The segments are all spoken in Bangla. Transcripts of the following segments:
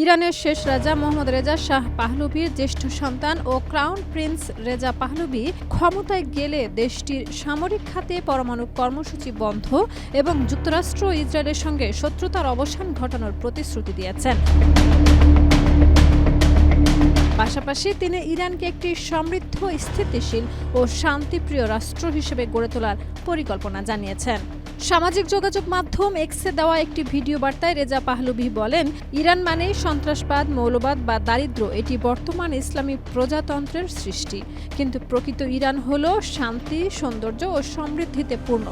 ইরানের শেষ রাজা মোহাম্মদ রেজা শাহ পাহলভীর জ্যেষ্ঠ সন্তান ও ক্রাউন প্রিন্স রেজা পাহলভী ক্ষমতায় গেলে দেশটির সামরিক খাতে পরমাণু কর্মসূচি বন্ধ এবং যুক্তরাষ্ট্র ও ইসরায়েলের সঙ্গে শত্রুতার অবসান ঘটানোর প্রতিশ্রুতি দিয়েছেন। পাশাপাশি তিনি ইরানকে একটি সমৃদ্ধ, স্থিতিশীল ও শান্তিপ্রিয় রাষ্ট্র হিসেবে গড়ে তোলার পরিকল্পনা জানিয়েছেন। সামাজিক যোগাযোগ মাধ্যম এক্সে দেওয়া একটি ভিডিও বার্তায় রেজা পাহলভী বলেন, ইরান মানেই সন্ত্রাসবাদ, মৌলবাদ বা দারিদ্র্য। এটি বর্তমান ইসলামী প্রজাতন্ত্রের সৃষ্টি, কিন্তু প্রকৃত ইরান হল শান্তি, সৌন্দর্য ও সমৃদ্ধিতে পূর্ণ।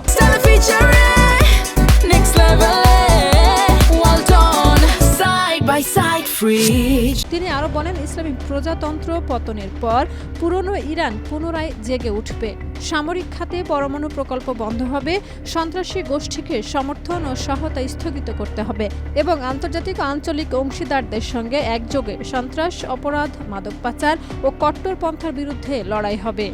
তিনি আরো বলেন, ইসলামী প্রজাতন্ত্র পতনের পর পুরনো ইরান পুনরায় জেগে উঠবে। সামরিক খাতে পরমাণু প্রকল্প বন্ধ হবে, সন্ত্রাসী গোষ্ঠীকে সমর্থন ও সহায়তা স্থগিত করতে হবে এবং আন্তর্জাতিক ও আঞ্চলিক অংশীদারদের সঙ্গে একযোগে সন্ত্রাস, অপরাধ, মাদক পাচার ও কট্টরপন্থার বিরুদ্ধে লড়াই হবে।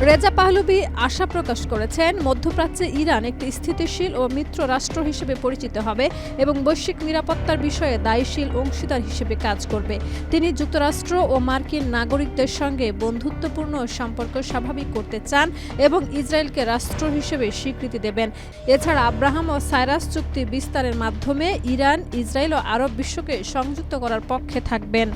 রেজা পাহলভী আশা প্রকাশ করেছেন, মধ্যপ্রাচ্যে ইরান একটি স্থিতিশীল ও মিত্র রাষ্ট্র হিসেবে পরিচিত হবে এবং বৈশ্বিক নিরাপত্তার বিষয়ে দায়ীশীল অংশীদার হিসেবে কাজ করবে। তিনি যুক্তরাষ্ট্র ও মার্কিন নাগরিকদের সঙ্গে বন্ধুত্বপূর্ণ সম্পর্ক স্বাভাবিক করতে চান এবং ইসরায়েলকে রাষ্ট্র হিসেবে স্বীকৃতি দেবেন। এছাড়া আব্রাহাম ও সাইরাস চুক্তি বিস্তারের মাধ্যমে ইরান, ইসরায়েল ও আরব বিশ্বকে সংযুক্ত করার পক্ষে থাকবেন।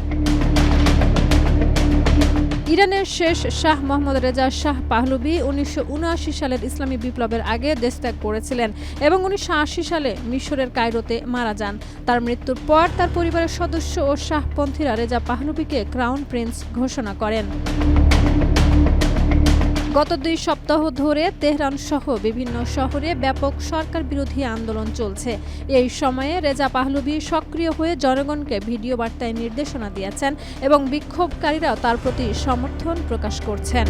ইরানের শেষ শাহ মোহাম্মদ রেজা শাহ পাহলভী 1979 সালের ইসলামী বিপ্লবের আগে দেশত্যাগ করেছিলেন এবং 1980 সালে মিশরের কায়রোতে মারা যান। তার মৃত্যুর পর তার পরিবারের সদস্য ও শাহপন্থীরা রেজা পাহলভীকে ক্রাউন প্রিন্স ঘোষণা করেন। গত 2 সপ্তাহ ধরে তেহরান সহ বিভিন্ন শহরে ব্যাপক সরকার বিরোধী আন্দোলন চলছে। এই সময়ে রেজা পাহলভী সক্রিয় হয়ে জনগণকে ভিডিও বার্তায় নির্দেশনা দিয়েছেন এবং বিক্ষোভকারীরা তার প্রতি সমর্থন প্রকাশ করছেন।